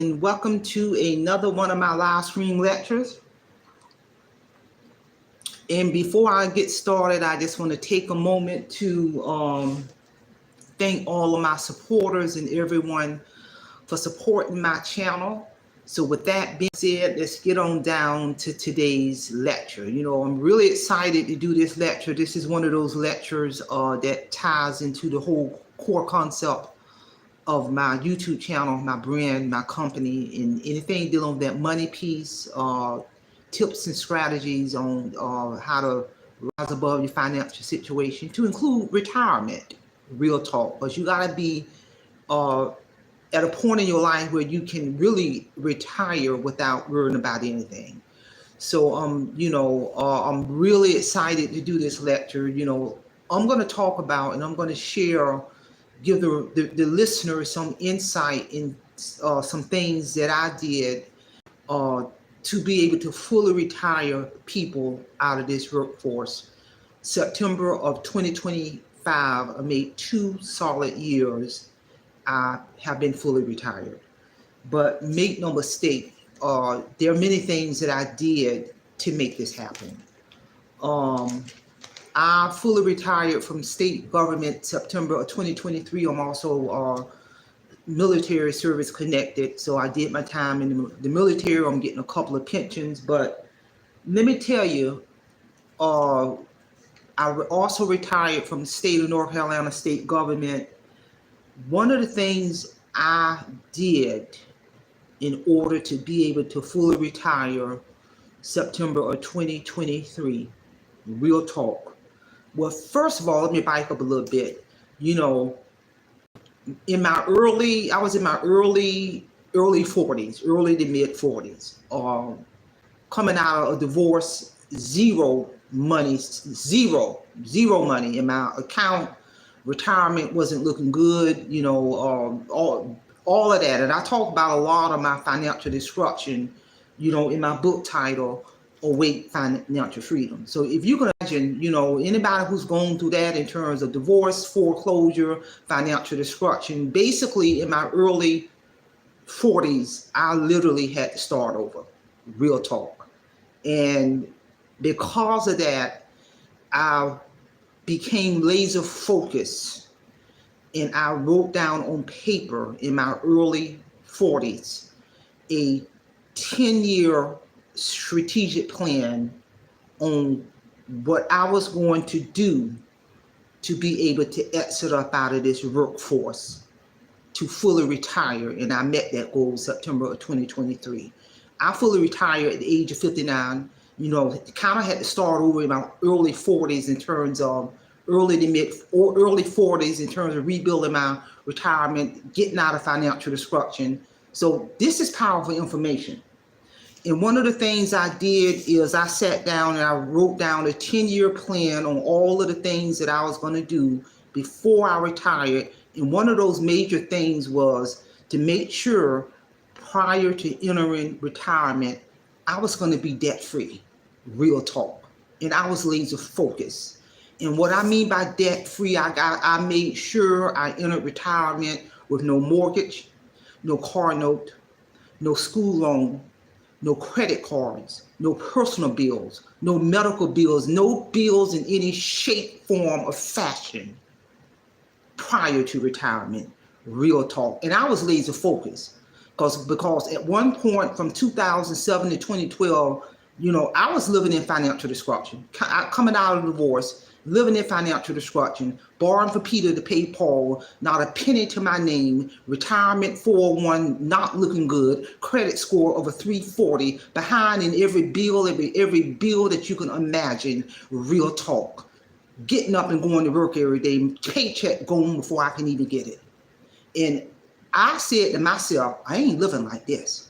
and welcome to another one of my live stream lectures. And before I get started, I just want to take a moment to thank all of my supporters and everyone for supporting my channel. So with that being said, let's get on down to today's lecture. I'm really excited to do this lecture. This is one of those lectures that ties into the whole core concept of my YouTube channel, my brand, my company, and anything dealing with that money piece, tips and strategies on how to rise above your financial situation, to include retirement, real talk. But you got to be at a point in your life where you can really retire without worrying about anything. So, I'm really excited to do this lecture. I'm going to talk about and I'm going to share, give the listener some insight in some things that I did to be able to fully retire people out of this workforce. September of 2025, I made 2 solid years. I have been fully retired. But make no mistake, there are many things that I did to make this happen. I fully retired from state government September of 2023. I'm also military service connected, so I did my time in the military. I'm getting a couple of pensions, but let me tell you, I also retired from the state of North Carolina state government. One of the things I did in order to be able to fully retire September of 2023, real talk. Well, first of all, let me back up a little bit. I was in my early 40s, early to mid 40s, coming out of a divorce, zero money in my account. Retirement wasn't looking good, all of that. And I talk about a lot of my financial destruction, in my book title, Awake Financial Freedom. So if you can imagine, anybody who's gone through that in terms of divorce, foreclosure, financial destruction, basically in my early 40s, I literally had to start over, real talk. And because of that, I became laser focused, and I wrote down on paper in my early 40s a 10-year strategic plan on what I was going to do to be able to exit up out of this workforce, to fully retire. And I met that goal September of 2023. I fully retired at the age of 59. Kind of had to start over in my early 40s in terms of early 40s in terms of rebuilding my retirement, getting out of financial destruction. So this is powerful information. And one of the things I did is I sat down and I wrote down a 10-year plan on all of the things that I was going to do before I retired. And one of those major things was to make sure prior to entering retirement, I was going to be debt free, real talk. And I was laser focused. And what I mean by debt free, I made sure I entered retirement with no mortgage, no car note, no school loan, no credit cards, no personal bills, no medical bills, no bills in any shape, form, or fashion prior to retirement, real talk. And I was laser focused because at one point from 2007 to 2012, I was living in financial destruction, coming out of divorce, living in financial destruction, borrowing for Peter to pay Paul, not a penny to my name, retirement 401 not looking good, credit score over 340, behind in every bill that you can imagine, real talk. Getting up and going to work every day, paycheck going before I can even get it. And I said to myself, I ain't living like this.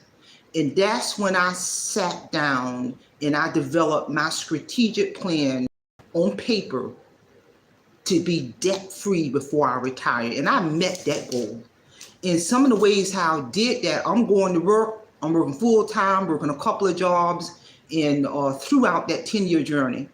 And that's when I sat down and I developed my strategic plan on paper to be debt free before I retire. And I met that goal. And some of the ways how I did that, I'm going to work, I'm working full time, working a couple of jobs, and throughout that 10-year journey.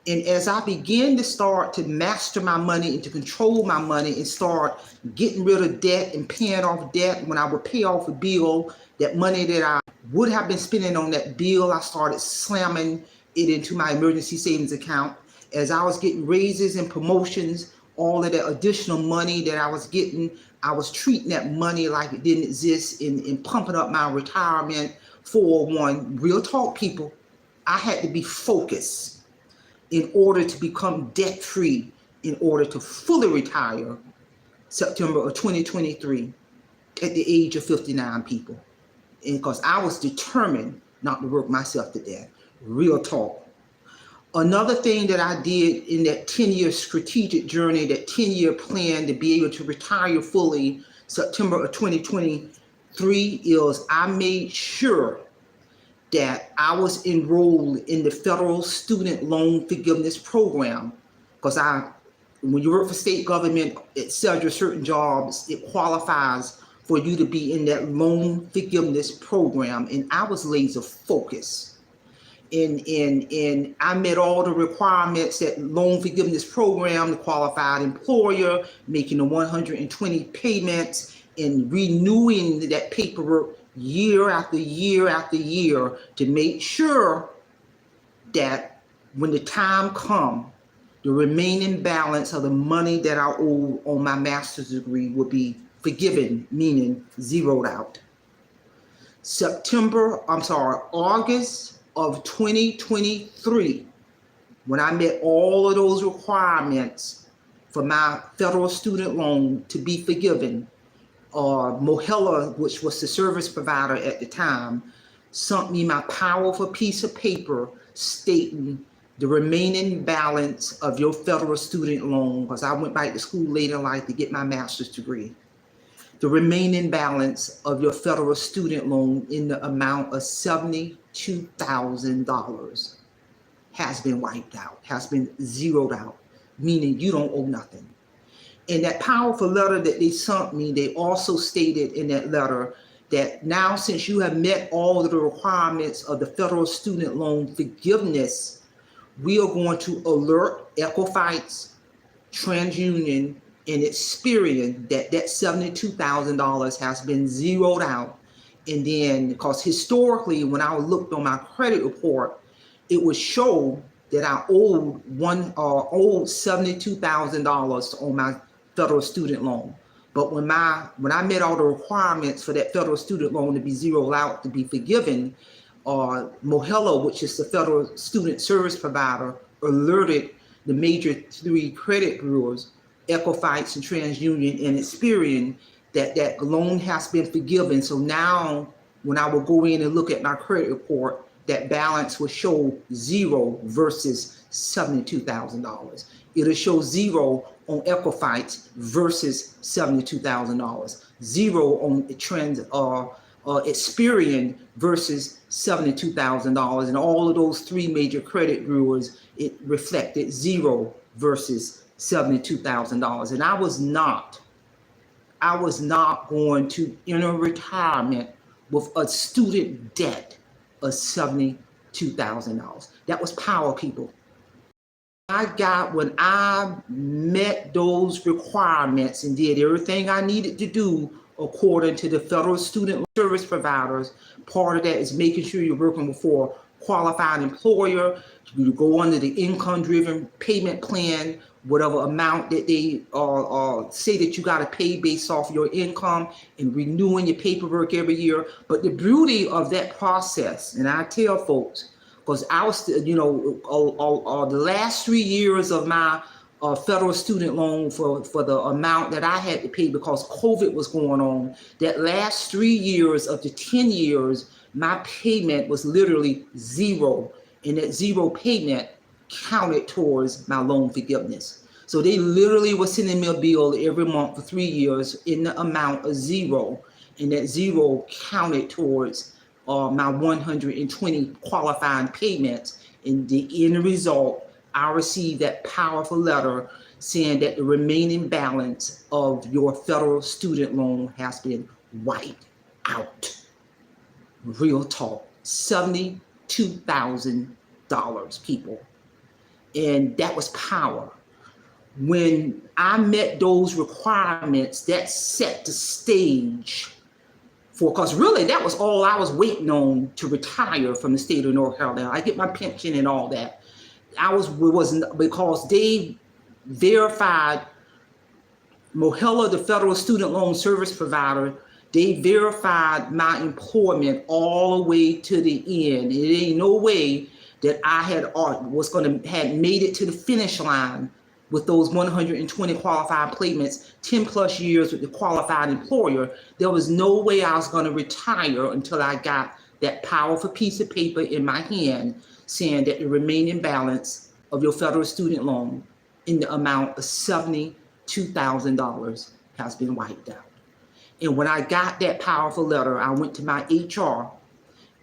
And as I began to start to master my money and to control my money and start getting rid of debt and paying off debt, when I would pay off a bill, that money that I would have been spending on that bill, I started slamming it into my emergency savings account. As I was getting raises and promotions, all of that additional money that I was getting, I was treating that money like it didn't exist and pumping up my retirement 401. Real talk, people. I had to be focused in order to become debt free, in order to fully retire September of 2023 at the age of 59, people. And because I was determined not to work myself to death. Real talk. Another thing that I did in that 10-year strategic journey, that 10-year plan to be able to retire fully September of 2023 is I made sure that I was enrolled in the federal student loan forgiveness program. Because when you work for state government, it sells you certain jobs, it qualifies for you to be in that loan forgiveness program. And I was laser focused. And I met all the requirements that loan forgiveness program, the qualified employer, making the 120 payments and renewing that paperwork year after year after year to make sure that when the time comes, the remaining balance of the money that I owe on my master's degree will be forgiven, meaning zeroed out. August of 2023, when I met all of those requirements for my federal student loan to be forgiven, Mohela, which was the service provider at the time, sent me my powerful piece of paper stating the remaining balance of your federal student loan, because I went back to school later in life to get my master's degree. The remaining balance of your federal student loan in the amount of $72,000 has been wiped out, has been zeroed out, meaning you don't owe nothing. In that powerful letter that they sent me, they also stated in that letter that now, since you have met all of the requirements of the federal student loan forgiveness, we are going to alert Equifax, TransUnion, and Experian that $72,000 has been zeroed out. And then, because historically, when I looked on my credit report, it would show that I owed $72,000 on my federal student loan. But when I met all the requirements for that federal student loan to be zeroed out, to be forgiven, Mohela, which is the federal student service provider, alerted the major 3 credit bureaus, Equifax and TransUnion and Experian, that loan has been forgiven. So now when I will go in and look at my credit report, that balance will show zero versus $72,000. It'll show zero on Equifax versus $72,000. Zero on Experian versus $72,000. And all of those 3 major credit bureaus, it reflected zero versus $72,000. And I was not going to enter retirement with a student debt of $72,000. That was power, people. When I met those requirements and did everything I needed to do according to the federal student service providers, part of that is making sure you're working for a qualified employer. You go under the income-driven payment plan, whatever amount that they say that you got to pay based off your income, and renewing your paperwork every year. But the beauty of that process, and I tell folks, because I was, the last 3 years of my federal student loan for the amount that I had to pay because COVID was going on, that last 3 years of the 10 years, my payment was literally zero. And that zero payment counted towards my loan forgiveness. So they literally were sending me a bill every month for 3 years in the amount of zero. And that zero counted towards my 120 qualifying payments. And the end result, I received that powerful letter saying that the remaining balance of your federal student loan has been wiped out. Real talk, $72,000, people. And that was power. When I met those requirements, that set the stage because really that was all I was waiting on to retire from the state of North Carolina. I get my pension and all that. Because they verified MOHELA, the federal student loan service provider, they verified my employment all the way to the end. It ain't no way that I had made it to the finish line with those 120 qualified placements, 10 plus years with the qualified employer. There was no way I was going to retire until I got that powerful piece of paper in my hand saying that the remaining balance of your federal student loan in the amount of $72,000 has been wiped out. And when I got that powerful letter, I went to my HR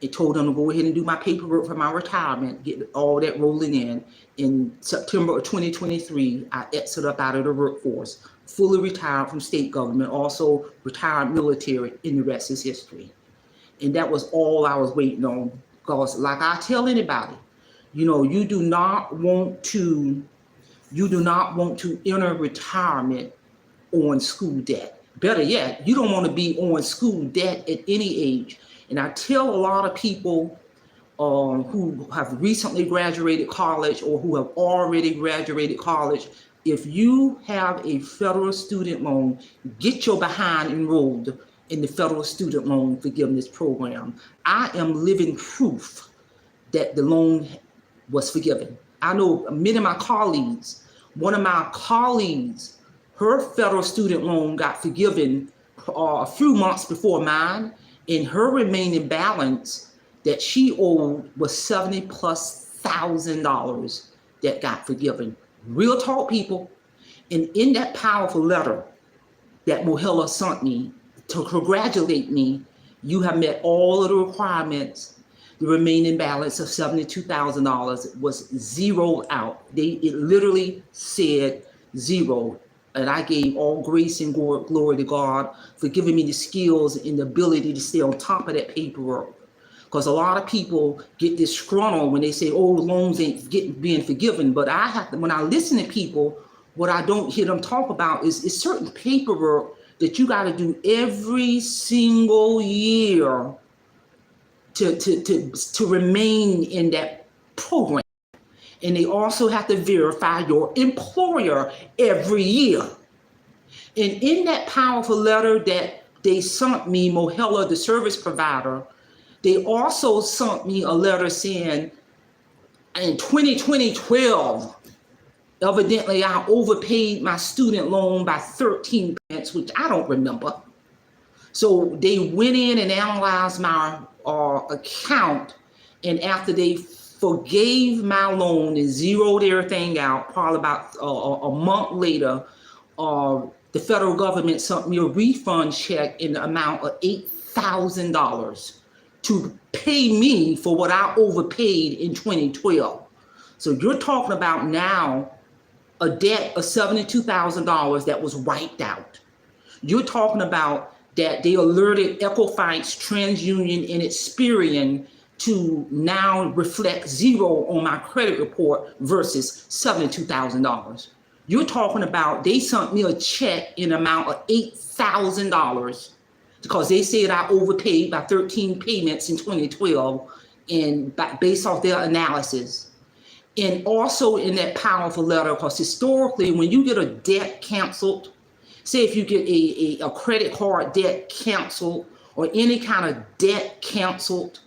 and told them to go ahead and do my paperwork for my retirement, get all that rolling in. In September of 2023, I exited up out of the workforce, fully retired from state government, also retired military, and the rest is history. And that was all I was waiting on. Because like I tell anybody, you do not want to enter retirement on school debt. Better yet, you don't want to be on school debt at any age. And I tell a lot of people who have recently graduated college or who have already graduated college, if you have a federal student loan, get your behind enrolled in the federal student loan forgiveness program. I am living proof that the loan was forgiven. I know many of my colleagues, one of my colleagues, her federal student loan got forgiven a few months before mine, and her remaining balance that she owed was $70,000+ that got forgiven. Real talk, people. And in that powerful letter that MOHELA sent me to congratulate me, you have met all of the requirements. The remaining balance of $72,000 was zeroed out. It literally said zero. And I gave all grace and glory to God for giving me the skills and the ability to stay on top of that paperwork. Because a lot of people get disgruntled when they say, oh, loans ain't being forgiven. But when I listen to people, what I don't hear them talk about is certain paperwork that you got to do every single year to remain in that program. And they also have to verify your employer every year. And in that powerful letter that they sent me, MOHELA, the service provider, they also sent me a letter saying in 2012, evidently I overpaid my student loan by 13 cents, which I don't remember. So they went in and analyzed my account, and after they forgave my loan and zeroed everything out, probably about a month later, the federal government sent me a refund check in the amount of $8,000 to pay me for what I overpaid in 2012. So you're talking about now a debt of $72,000 that was wiped out. You're talking about that they alerted Equifax, TransUnion, and Experian to now reflect zero on my credit report versus $72,000. You're talking about they sent me a check in the amount of $8,000 because they said I overpaid by 13 payments in 2012, and based off their analysis. And also in that powerful letter, because historically, when you get a debt canceled, say if you get a credit card debt canceled or any kind of debt canceled,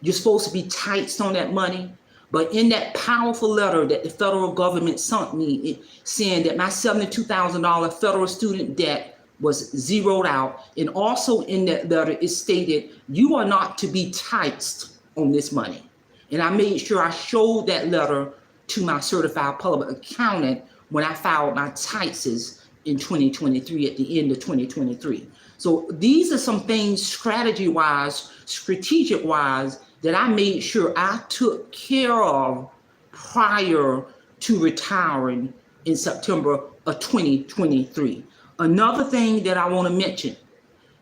you're supposed to be taxed on that money. But in that powerful letter that the federal government sent me, saying that my $72,000 federal student debt was zeroed out. And also in that letter, it stated, you are not to be taxed on this money. And I made sure I showed that letter to my certified public accountant when I filed my taxes in 2023, at the end of 2023. So these are some things strategy-wise, strategic-wise, that I made sure I took care of prior to retiring in September of 2023. Another thing that I want to mention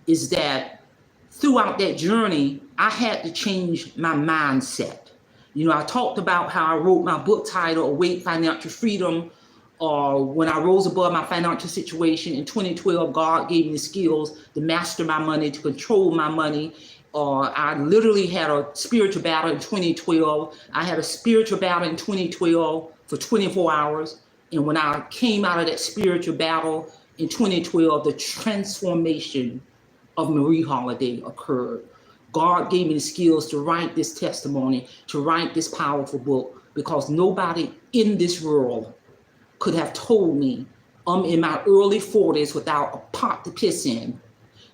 is that throughout that journey, I had to change my mindset. You know, I talked about how I wrote my book title, Awake Financial Freedom, When I rose above my financial situation in 2012, God gave me the skills to master my money, to control my money. I literally had a spiritual battle in 2012. I had a spiritual battle in 2012 for 24 hours. And when I came out of that spiritual battle in 2012, the transformation of Marie Holiday occurred. God gave me the skills to write this testimony, to write this powerful book, because nobody in this world could have told me I'm in my early 40s without a pot to piss in,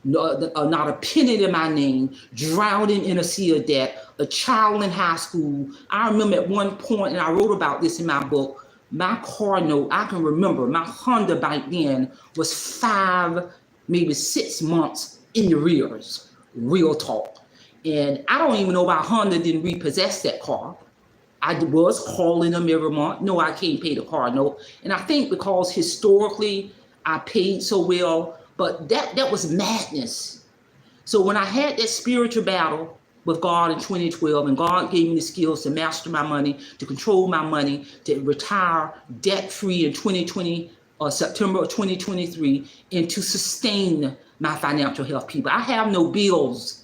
not a penny to my name, drowning in a sea of debt, a child in high school. I remember at one point, and I wrote about this in my book, my car note, I can remember, my Honda back then was 5, maybe 6 months in the rears, real talk. And I don't even know why Honda didn't repossess that car. I was calling them every month. No, I can't pay the car note. And I think because historically I paid so well, but that was madness. So when I had that spiritual battle with God in 2012, and God gave me the skills to master my money, to control my money, to retire debt-free in 2020, September of 2023, and to sustain my financial health, people. I have no bills.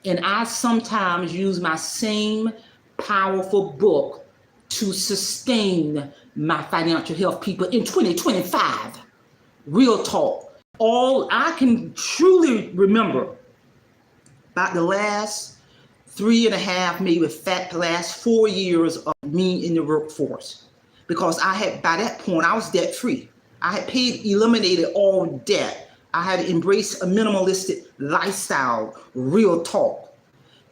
And I sometimes use my same powerful book to sustain my financial health, people, in 2025. Real talk. All I can truly remember about the last 3.5, maybe in fact the last 4 years of me in the workforce, because I had, by that point, I was debt free. I had eliminated all debt. I had embraced a minimalistic lifestyle. Real talk.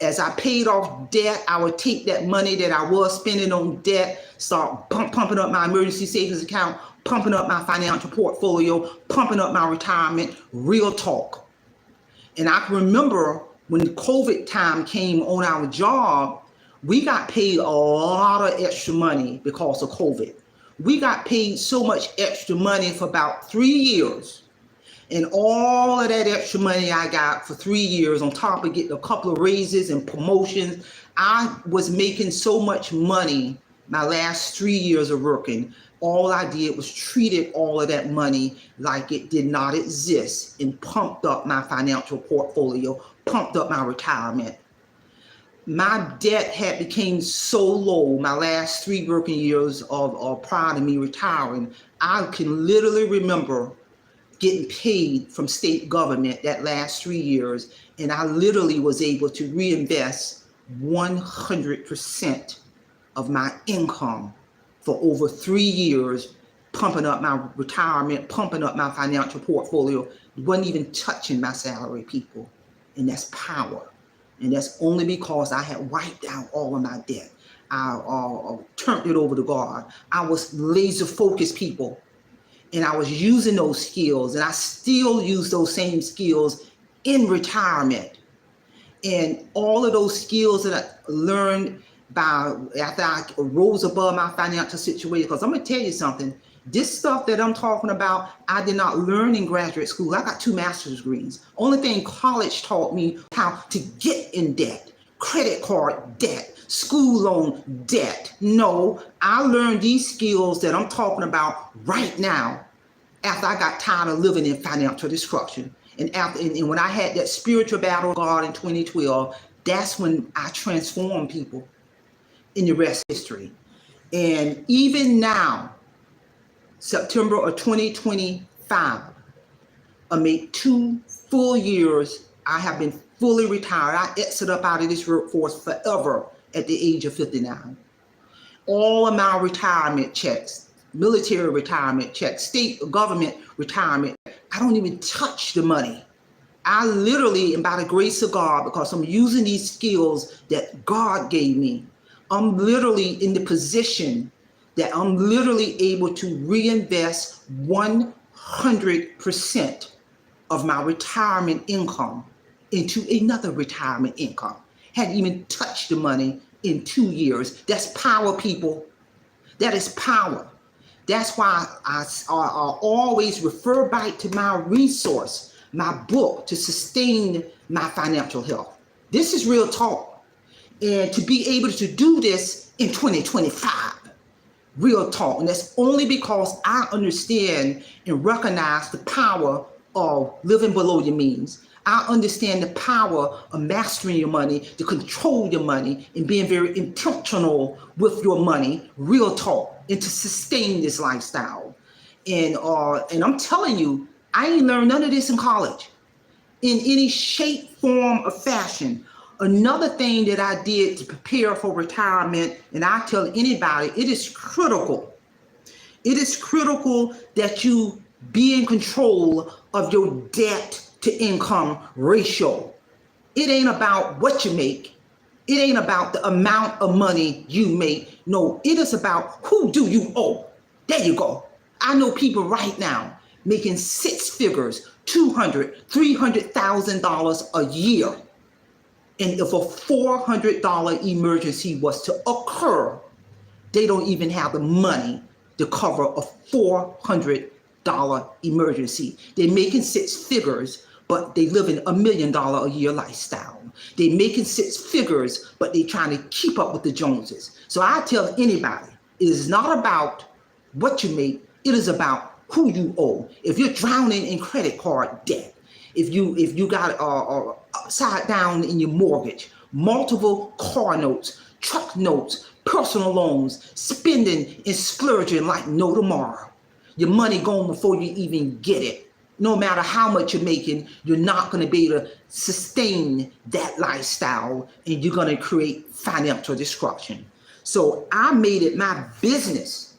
As I paid off debt, I would take that money that I was spending on debt, start pumping up my emergency savings account, pumping up my financial portfolio, pumping up my retirement. Real talk. And I can remember when the COVID time came on our job, we got paid a lot of extra money because of COVID. We got paid so much extra money for about 3 years. And all of that extra money I got for 3 years, on top of getting a couple of raises and promotions, I was making so much money my last 3 years of working. All I did was treated all of that money like it did not exist, and pumped up my financial portfolio, pumped up my retirement. My debt had became so low my last 3 working years of prior to me retiring. I can literally remember getting paid from state government that last 3 years, and I literally was able to reinvest 100% of my income for over 3 years, pumping up my retirement, pumping up my financial portfolio. Wasn't even touching my salary, people. And that's power. And that's only because I had wiped out all of my debt. I turned it over to God. I was laser focused, people. And I was using those skills, and I still use those same skills in retirement. And all of those skills that I learned after I rose above my financial situation, because I'm going to tell you something, this stuff that I'm talking about, I did not learn in graduate school. I got 2 master's degrees. Only thing college taught me how to get in debt, credit card debt, school loan debt. No, I learned these skills that I'm talking about right now after I got tired of living in financial destruction. And when I had that spiritual battle with God in 2012, that's when I transformed people, in the rest history. And even now, September of 2025, I made 2 full years. I have been fully retired. I exit up out of this workforce forever at the age of 59. All of my retirement checks, military retirement checks, state government retirement, I don't even touch the money. I literally, and by the grace of God, because I'm using these skills that God gave me, I'm literally in the position that I'm literally able to reinvest 100% of my retirement income into another retirement income. Hadn't even touched the money in 2 years. That's power, people. That is power. That's why I always refer back to my resource, my book, to sustain my financial health. This is real talk. And to be able to do this in 2025. Real talk. And that's only because I understand and recognize the power of living below your means. I understand the power of mastering your money, to control your money, and being very intentional with your money, real talk, and to sustain this lifestyle. And I'm telling you, I ain't learned none of this in college, in any shape, form, or fashion. Another thing that I did to prepare for retirement, and I tell anybody, it is critical. It is critical that you be in control of your debt to income ratio. It ain't about what you make. It ain't about the amount of money you make. No, it is about who do you owe. There you go. I know people right now making six figures, $200,000, $300,000 a year. And if a $400 emergency was to occur, they don't even have the money to cover a $400 emergency. They're making six figures, but they live in $1 million a year lifestyle. They're making six figures, but they're trying to keep up with the Joneses. So I tell anybody, it is not about what you make, it is about who you owe. If you're drowning in credit card debt, if you got upside down in your mortgage, multiple car notes, truck notes, personal loans, spending and splurging like no tomorrow, your money gone before you even get it. No matter how much you're making, you're not going to be able to sustain that lifestyle, and you're going to create financial destruction. So I made it my business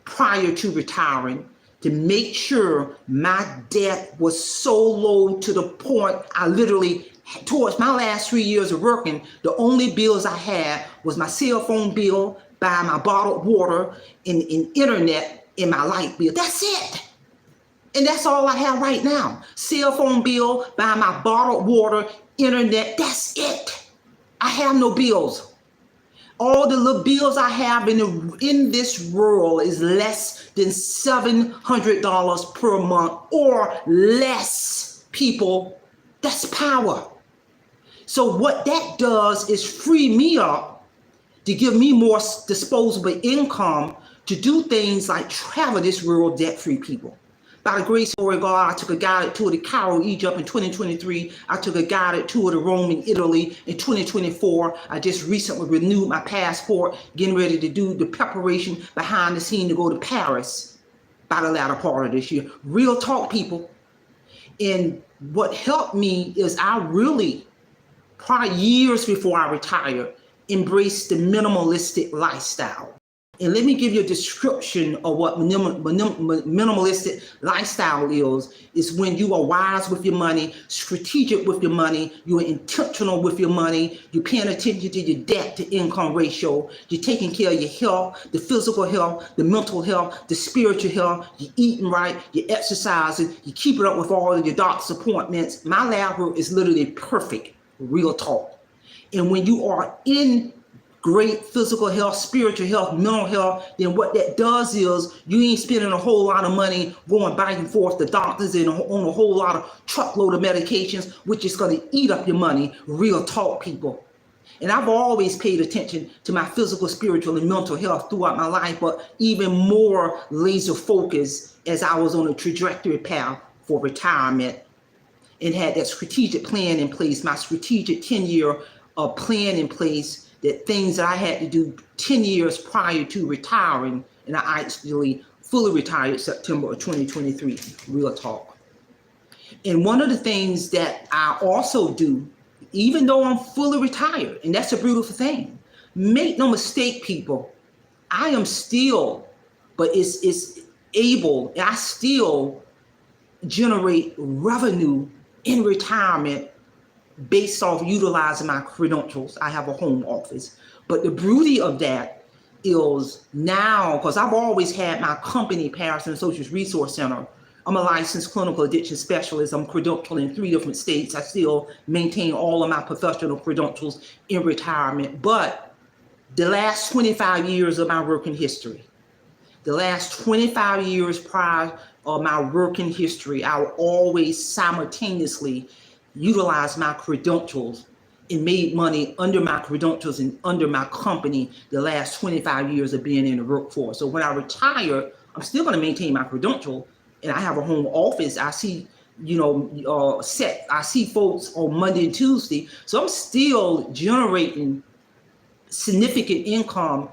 prior to retiring to make sure my debt was so low to the point I literally, towards my last 3 years of working, the only bills I had was my cell phone bill, buying my bottled water, and internet, and my light bill. That's it. And that's all I have right now. Cell phone bill, buying my bottled water, internet, that's it. I have no bills. All the little bills I have in this world is less than $700 per month or less, people. That's power. So what that does is free me up to give me more disposable income to do things like travel this world debt-free, people. By the grace of God, I took a guided tour to Cairo, Egypt in 2023. I took a guided tour to Rome and Italy in 2024. I just recently renewed my passport, getting ready to do the preparation behind the scene to go to Paris by the latter part of this year. Real talk, people. And what helped me is I really, probably years before I retired, embraced the minimalistic lifestyle. And let me give you a description of what minimalistic lifestyle is when you are wise with your money, strategic with your money, you're intentional with your money, you're paying attention to your debt to income ratio, you're taking care of your health, the physical health, the mental health, the spiritual health, you're eating right, you're exercising, you're keeping up with all of your doctor's appointments. My lab work is literally perfect, real talk. And when you are in great physical health, spiritual health, mental health, then what that does is you ain't spending a whole lot of money going back and forth to doctors and on a whole lot of truckload of medications, which is going to eat up your money. Real talk, people. And I've always paid attention to my physical, spiritual, and mental health throughout my life, but even more laser focus as I was on a trajectory path for retirement and had that strategic plan in place, my strategic 10-year plan in place, that things that I had to do 10 years prior to retiring, and I actually fully retired September of 2023, real talk. And one of the things that I also do, even though I'm fully retired, and that's a beautiful thing, make no mistake, people, I am still, but it's able, I still generate revenue in retirement based off utilizing my credentials. I have a home office. But the beauty of that is now, because I've always had my company, Patterson Associates Resource Center. I'm a licensed clinical addiction specialist. I'm credentialed in 3 different states. I still maintain all of my professional credentials in retirement. But the last 25 years of my working history, the last 25 years prior of my working history, I will always simultaneously utilize my credentials and made money under my credentials and under my company the last 25 years of being in the workforce. So when I retire, I'm still going to maintain my credential, and I have a home office. I see, I see folks on Monday and Tuesday. So I'm still generating significant income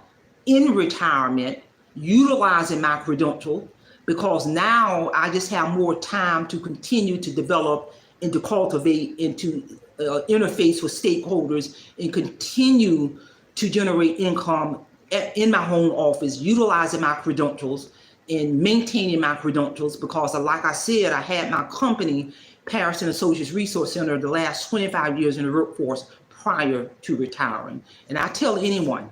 in retirement, utilizing my credential, because now I just have more time to continue to develop and to cultivate and to interface with stakeholders and continue to generate income in my home office, utilizing my credentials and maintaining my credentials, because like I said, I had my company, Patterson Associates Resource Center, the last 25 years in the workforce prior to retiring. And I tell anyone,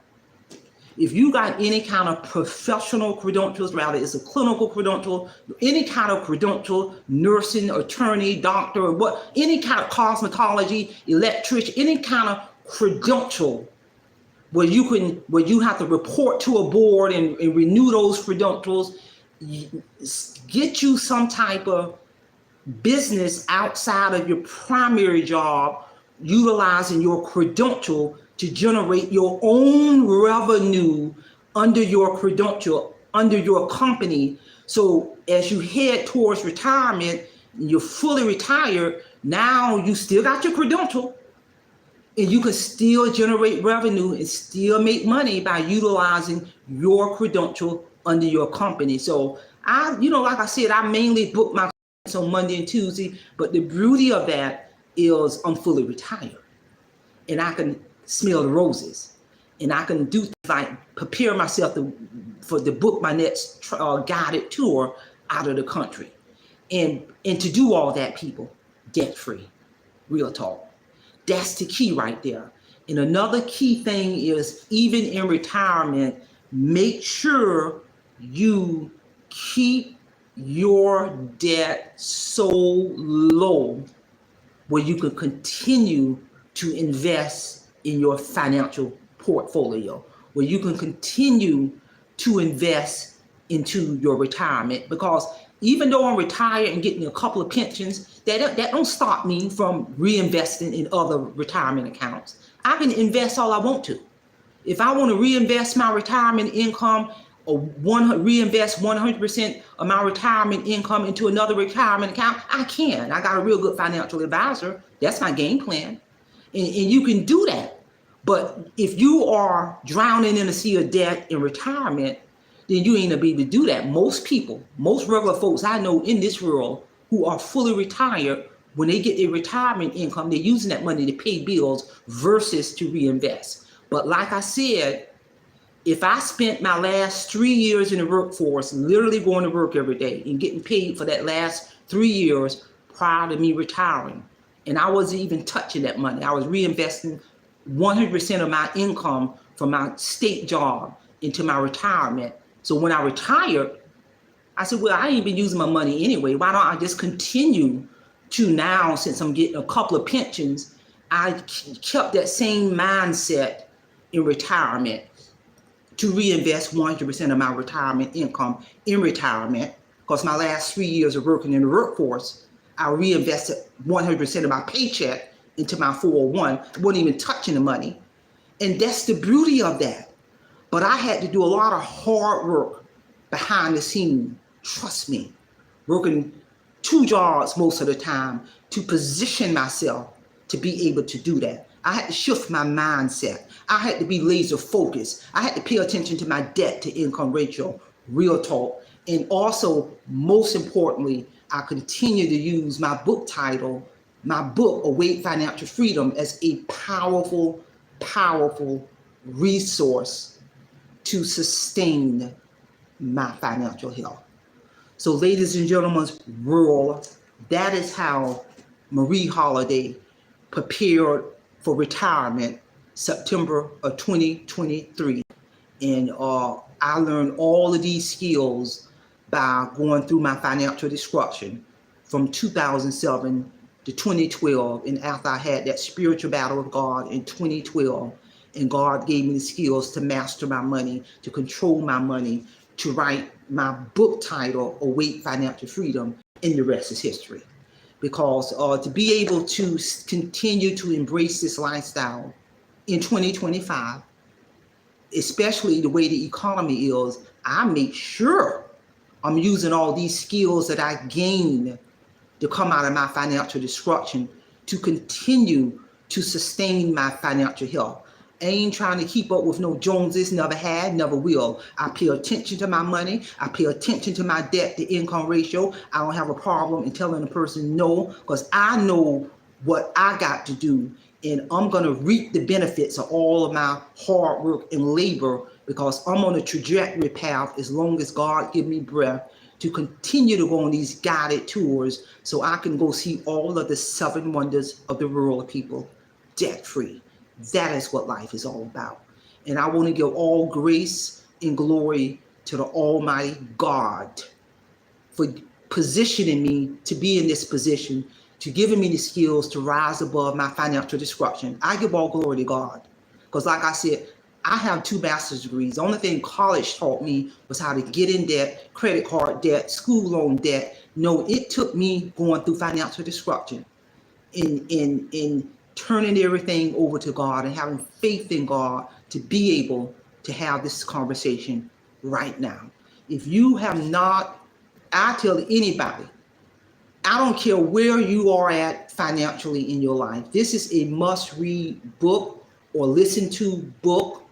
if you got any kind of professional credentials, rather it's a clinical credential, any kind of credential, nursing, attorney, doctor, or what, any kind of cosmetology, electrician, any kind of credential where you have to report to a board and renew those credentials, get you some type of business outside of your primary job, utilizing your credential to generate your own revenue under your credential, under your company. So as you head towards retirement, you're fully retired, now you still got your credential, and you can still generate revenue and still make money by utilizing your credential under your company. So like I said, I mainly book my clients on Monday and Tuesday, but the beauty of that is I'm fully retired, and I can smell the roses, and I can do things like prepare myself to book my next guided tour out of the country, and to do all that, people, debt free, real talk. That's the key right there. And another key thing is, even in retirement, make sure you keep your debt so low where you can continue to invest in your financial portfolio, where you can continue to invest into your retirement. Because even though I'm retired and getting a couple of pensions, that don't stop me from reinvesting in other retirement accounts. I can invest all I want to. If I want to reinvest my retirement income, or reinvest 100% of my retirement income into another retirement account, I can. I got a real good financial advisor. That's my game plan. And you can do that. But if you are drowning in a sea of debt in retirement, then you ain't gonna be able to do that. Most people, most regular folks I know in this world who are fully retired, when they get their retirement income, they're using that money to pay bills versus to reinvest. But like I said, if I spent my last 3 years in the workforce, literally going to work every day and getting paid for that last 3 years prior to me retiring, and I wasn't even touching that money, I was reinvesting 100% of my income from my state job into my retirement. So when I retired, I said, well, I ain't been using my money anyway. Why don't I just continue to now, since I'm getting a couple of pensions, I kept that same mindset in retirement to reinvest 100% of my retirement income in retirement. Because my last 3 years of working in the workforce, I reinvested 100% of my paycheck into my 401. I wasn't even touching the money. And that's the beauty of that. But I had to do a lot of hard work behind the scenes, trust me, working 2 jobs most of the time to position myself to be able to do that. I had to shift my mindset. I had to be laser focused. I had to pay attention to my debt to income ratio, real talk. And also, most importantly, I continue to use my book title, my book, Awake Financial Freedom, as a powerful, powerful resource to sustain my financial health. So ladies and gentlemen, world, that is how Marie Holiday prepared for retirement September of 2023. And I learned all of these skills by going through my financial destruction from 2007 to 2012. And after I had that spiritual battle with God in 2012, and God gave me the skills to master my money, to control my money, to write my book title, Awake Financial Freedom, and the rest is history. because to be able to continue to embrace this lifestyle in 2025, especially the way the economy is, I make sure I'm using all these skills that I gained to come out of my financial destruction to continue to sustain my financial health. I ain't trying to keep up with no Joneses, never had, never will. I pay attention to my money. I pay attention to my debt to income ratio. I don't have a problem in telling a person no, because I know what I got to do, and I'm going to reap the benefits of all of my hard work and labor, because I'm on a trajectory path as long as God give me breath to continue to go on these guided tours so I can go see all of the 7 wonders of the world, people, debt free. That is what life is all about. And I want to give all grace and glory to the Almighty God for positioning me to be in this position, to giving me the skills to rise above my financial destruction. I give all glory to God. Because like I said, I have 2 master's degrees. The only thing college taught me was how to get in debt, credit card debt, school loan debt. No, it took me going through financial destruction in turning everything over to God and having faith in God to be able to have this conversation right now. If you have not, I tell anybody, I don't care where you are at financially in your life, this is a must-read book or listen to book,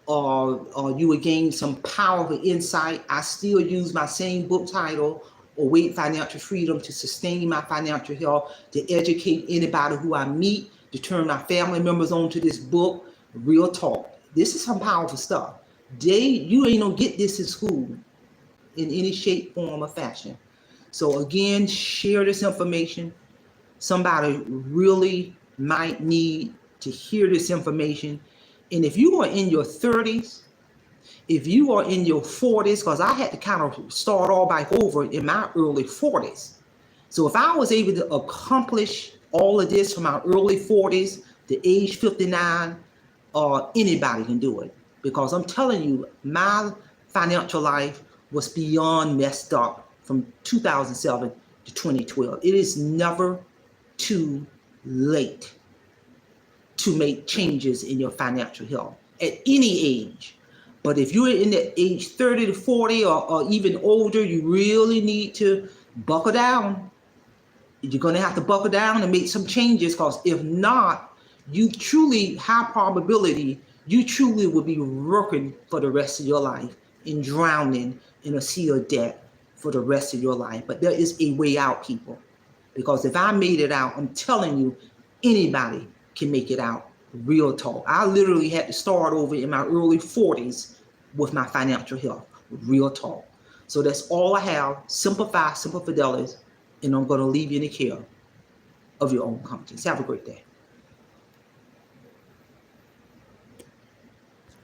or you will gain some powerful insight. I still use my same book title, Await Financial Freedom, to sustain my financial health, to educate anybody who I meet, to turn my family members on to this book. Real talk. This is some powerful stuff. You ain't gonna get this in school in any shape, form, or fashion. So again, share this information. Somebody really might need to hear this information. And if you are in your 30s, if you are in your 40s, because I had to kind of start all back over in my early 40s. So if I was able to accomplish all of this from my early 40s to age 59, anybody can do it. Because I'm telling you, my financial life was beyond messed up from 2007 to 2012. It is never too late to make changes in your financial health at any age. But if you're in the age 30 to 40 or even older, you really need to buckle down. You're going to have to buckle down and make some changes, because if not, you truly, high probability, you truly will be working for the rest of your life and drowning in a sea of debt for the rest of your life. But there is a way out, people. Because if I made it out, I'm telling you, anybody can make it out. Real talk. I literally had to start over in my early 40s with my financial health. Real talk. So that's all I have. Simplify, simple fidelis, and I'm going to leave you in the care of your own conscience. Have a great day.